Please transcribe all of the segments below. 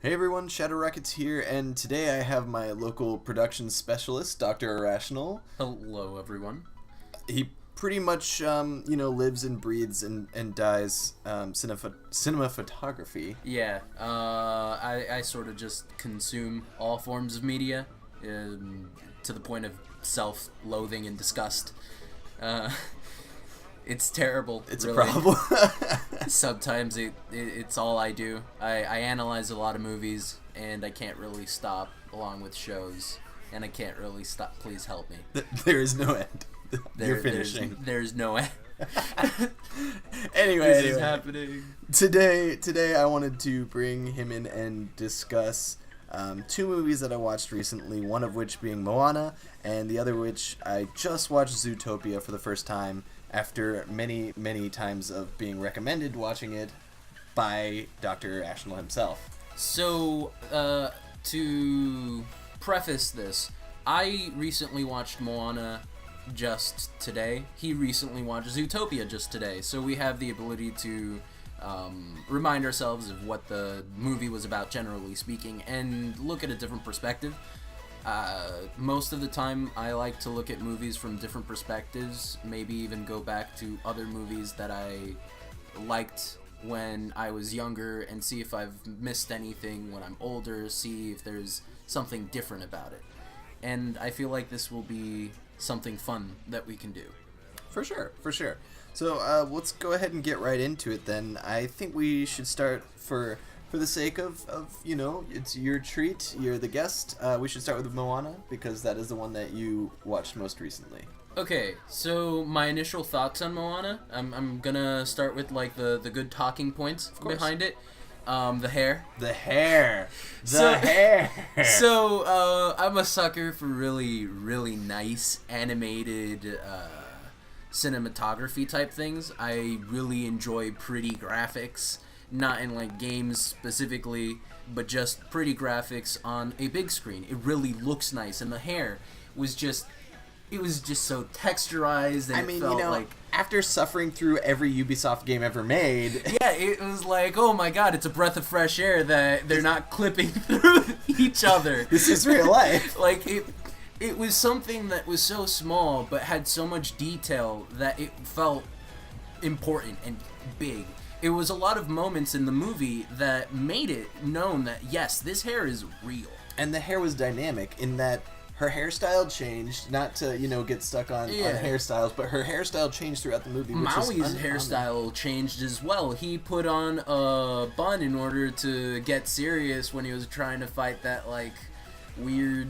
Hey everyone, Shadow Rockets here, and today I have my local production specialist, Dr. Irrational. Hello, everyone. He pretty much, lives and breathes and dies cinema photography. Yeah, I sort of just consume all forms of media to the point of self-loathing and disgust. It's terrible. It's really. a problem. Sometimes it's all I do. I analyze a lot of movies, and I can't really stop, along with shows, and I can't really stop. Please help me. There is no end. You're finishing. There's no end. Anyway, This is happening. Today I wanted to bring him in and discuss two movies that I watched recently, one of which being Moana, and the other which I just watched Zootopia for the first time after many, many times of being recommended watching it by Dr. Irrational himself. So, to preface this, I recently watched Moana just today. He recently watched Zootopia just today. So we have the ability to remind ourselves of what the movie was about, generally speaking, and look at a different perspective. Most of the time, I like to look at movies from different perspectives, maybe even go back to other movies that I liked when I was younger and see if I've missed anything when I'm older, see if there's something different about it. And I feel like this will be something fun that we can do. For sure. So let's go ahead and get right into it then. I think we should start for the sake of it's your treat, you're the guest. We should start with Moana because that is the one that you watched most recently. Okay, so my initial thoughts on Moana, I'm gonna start with like the good talking points behind it. The hair. The hair. So I'm a sucker for really, really nice animated cinematography type things. I really enjoy pretty graphics, not in like games specifically, but just pretty graphics on a big screen. It really looks nice, and the hair was just so texturized, and it felt like, after suffering through every Ubisoft game ever made, yeah, it was like, oh my god, it's a breath of fresh air that they're not clipping through each other. This is real life. Like it was something that was so small but had so much detail that it felt important and big. It was a lot of moments in the movie that made it known that yes, this hair is real. And the hair was dynamic in that her hairstyle changed, not to, get stuck on hairstyles, but her hairstyle changed throughout the movie. Maui's hairstyle changed as well. He put on a bun in order to get serious when he was trying to fight that, like, weird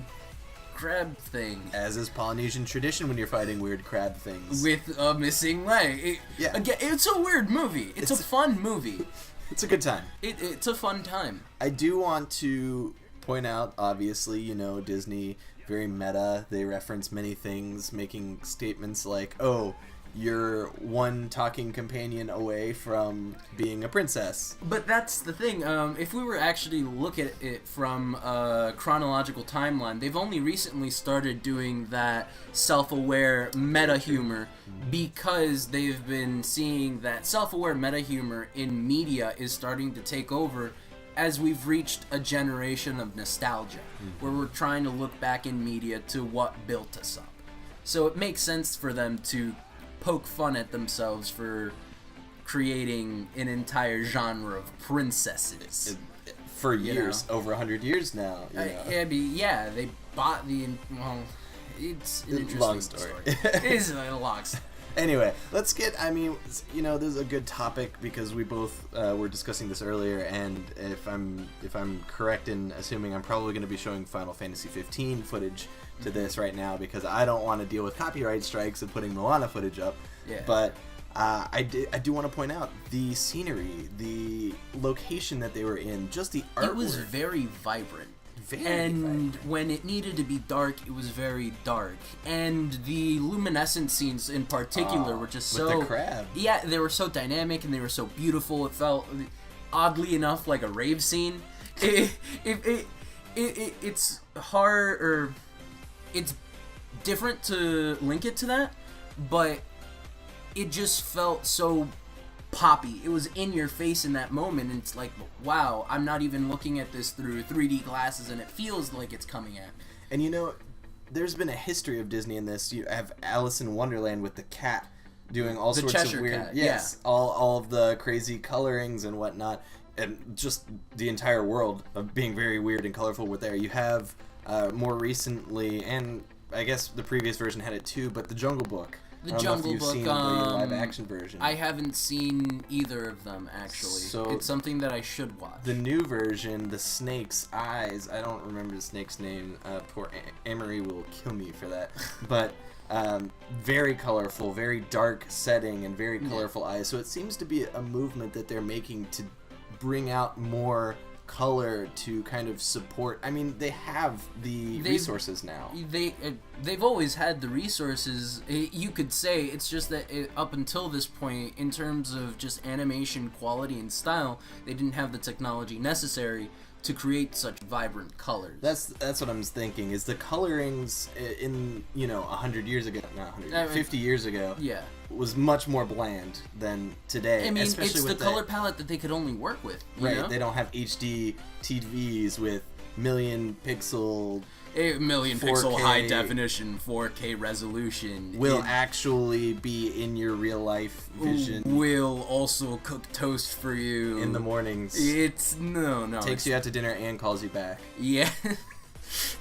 crab thing. As is Polynesian tradition when you're fighting weird crab things. With a missing leg. Again, it's a weird movie. It's a fun movie. It's a good time. It's a fun time. I do want to point out, obviously, Disney, very meta. They reference many things, making statements like, oh, you're one talking companion away from being a princess. But that's the thing. If we were actually look at it from a chronological timeline, they've only recently started doing that self-aware meta humor because they've been seeing that self-aware meta humor in media is starting to take over as we've reached a generation of nostalgia, where we're trying to look back in media to what built us up. So it makes sense for them to poke fun at themselves for creating an entire genre of princesses. For years, over 100 years now. They bought the... Well, it's an interesting long story. It is a long story. Anyway, let's get, this is a good topic because we both were discussing this earlier, and if I'm correct in assuming, I'm probably going to be showing Final Fantasy 15 footage to this right now because I don't want to deal with copyright strikes of putting Moana footage up. Yeah. But I do want to point out the scenery, the location that they were in, just the artwork. It was very vibrant. When it needed to be dark, it was very dark. And the luminescent scenes in particular were just so... With the crab. Yeah, they were so dynamic and they were so beautiful. It felt, oddly enough, like a rave scene. It's hard, or... It's different to link it to that, but it just felt so poppy. It was in your face in that moment, and it's like, wow, I'm not even looking at this through 3D glasses, and it feels like it's coming at me. And you know, there's been a history of Disney in this. You have Alice in Wonderland with the cat doing all The sorts Cheshire of weird, Cat, yes, all of the crazy colorings and whatnot, and just the entire world of being very weird and colorful with there. You have more recently, and I guess the previous version had it too, but the Jungle Book. The I don't Jungle know if you've Book, seen the live action version. I haven't seen either of them, actually. So it's something that I should watch. the new version, the snake's eyes, I don't remember the snake's name. Poor Amory will kill me for that. But very colorful, very dark setting, and very colorful eyes. So it seems to be a movement that they're making to bring out more color to kind of support. I mean, they have the resources now. They've always had the resources. You could say it's just that up until this point, in terms of just animation quality and style, they didn't have the technology necessary to create such vibrant colors. That's what I'm thinking. Is the colorings in 100 years ago, not 100, 50 years ago, yeah, was much more bland than today. I mean, especially it's the with color palette that they could only work with. Right, You know? they don't have HD TVs with million pixel. A million 4K pixel high definition 4K resolution Will actually be in your real life vision. Will also cook toast for you in the mornings. It's no. Takes you out to dinner and calls you back. Yeah.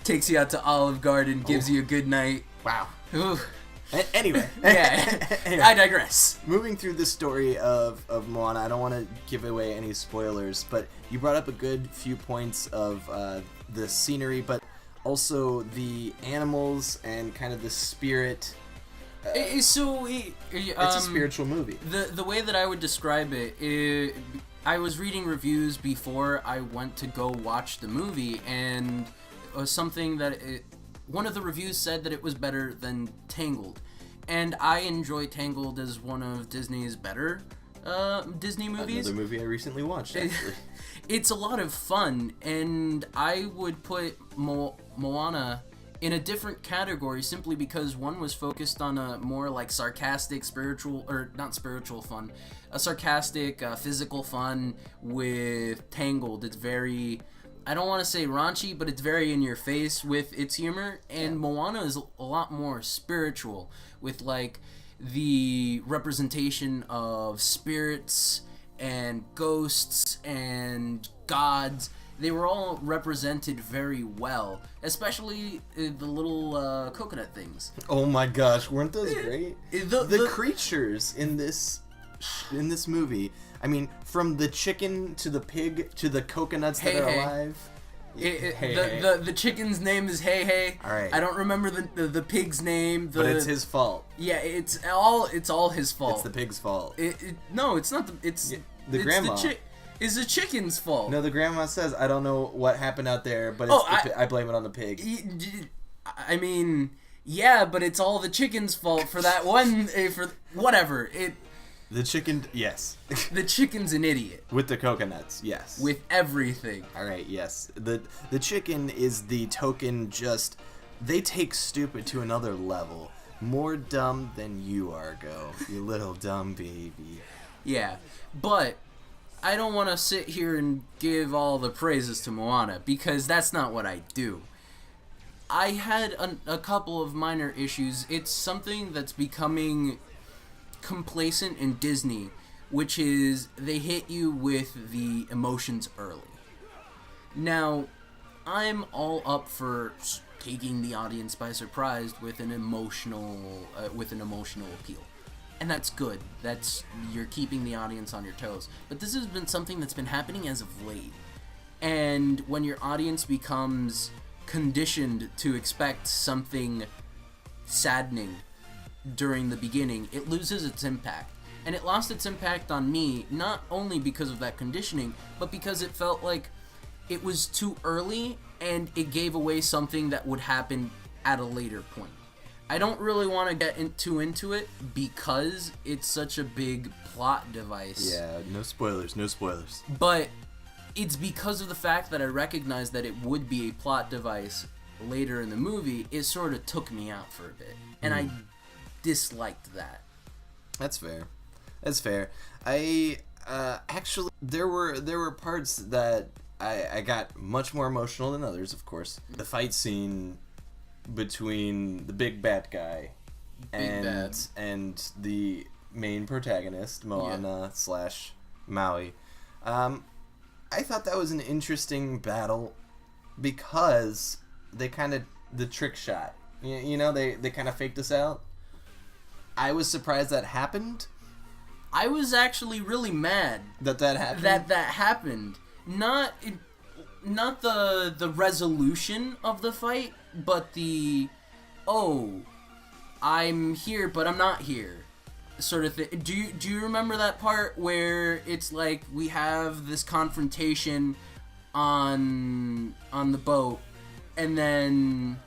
Takes you out to Olive Garden, gives you a good night. Wow. Ooh. Anyway. Yeah. Anyway. I digress. Moving through the story of Moana, I don't want to give away any spoilers, but you brought up a good few points of the scenery, but also the animals and kind of the spirit. It's a spiritual movie. The way that I would describe it, I was reading reviews before I went to go watch the movie, and something that one of the reviews said that it was better than Tangled, and I enjoy Tangled as one of Disney's better Disney movies. Another movie I recently watched, actually. It's a lot of fun, and I would put Moana in a different category simply because one was focused on a more like sarcastic fun, a sarcastic physical fun. With Tangled, it's very, I don't want to say raunchy, but it's very in your face with its humor, and Moana is a lot more spiritual with like the representation of spirits and ghosts and gods. They were all represented very well, especially the little coconut things. Oh my gosh, weren't those great? The creatures in this movie. I mean, from the chicken to the pig to the coconuts that are alive. The chicken's name is Hey Hey. All right. I don't remember the pig's name. But it's his fault. Yeah, it's all his fault. It's the pig's fault. No, it's not. The grandma. It's the chicken's fault. No, the grandma says, I don't know what happened out there, but I blame it on the pig. I mean, yeah, but it's all the chicken's fault for that one. For whatever The chicken, yes. The chicken's an idiot. With the coconuts, yes. With everything. All right, yes. The chicken is the token. Just they take stupid to another level. More dumb than you are, Go. You little dumb baby. Yeah, but I don't want to sit here and give all the praises to Moana, because that's not what I do. I had a couple of minor issues. It's something that's becoming complacent in Disney, which is they hit you with the emotions early. Now, I'm all up for taking the audience by surprise with an emotional appeal. And that's good. You're keeping the audience on your toes. But this has been something that's been happening as of late. And when your audience becomes conditioned to expect something saddening during the beginning, it loses its impact. And it lost its impact on me, not only because of that conditioning, but because it felt like it was too early and it gave away something that would happen at a later point. I don't really want to get too into it because it's such a big plot device. Yeah, no spoilers. But it's because of the fact that I recognized that it would be a plot device later in the movie, it sort of took me out for a bit. And I disliked that. That's fair. That's fair. I actually there were parts that I got much more emotional than others. Of course, the fight scene between the big bad guy and the main protagonist, Moana slash Maui. I thought that was an interesting battle because they kind of the trick shot. You know, they kind of faked us out. I was surprised that happened. I was actually really mad That happened. that happened. Not the resolution of the fight, but the I'm here but I'm not here sort of thing. Do you remember that part where it's like we have this confrontation on the boat, and then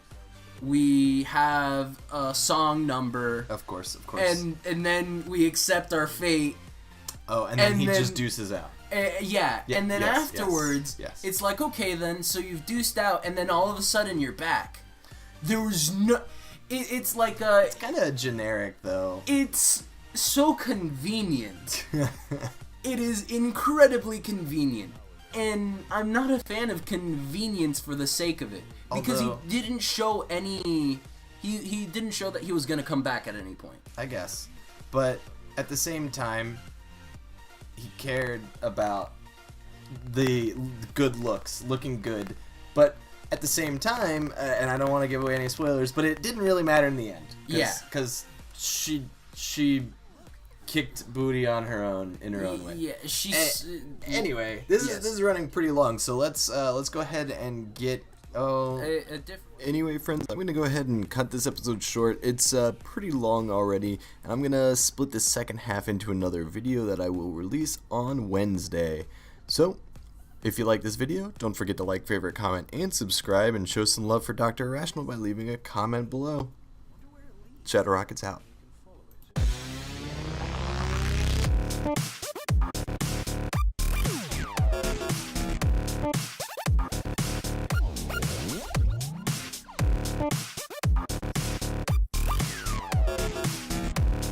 we have a song number, Of course. and then we accept our fate. Oh, and then he just deuces out. Yeah, and then afterwards, yes. it's like, okay, then, so you've deuced out, and then all of a sudden you're back. There was no... It's like a... It's kind of generic, though. It's so convenient. It is incredibly convenient. And I'm not a fan of convenience for the sake of it. Because he didn't show any... He didn't show that he was going to come back at any point. I guess. But at the same time, he cared about the good looks, looking good. But at the same time, and I don't want to give away any spoilers, but it didn't really matter in the end. Because she kicked booty on her own in her own way. Yeah, she's... Anyway, this is running pretty long, so let's go ahead and get... Anyway, friends, I'm going to go ahead and cut this episode short. It's pretty long already, and I'm going to split the second half into another video that I will release on Wednesday. So, if you like this video, don't forget to like, favorite, comment, and subscribe, and show some love for Dr. Irrational by leaving a comment below. Shadow Rockets out.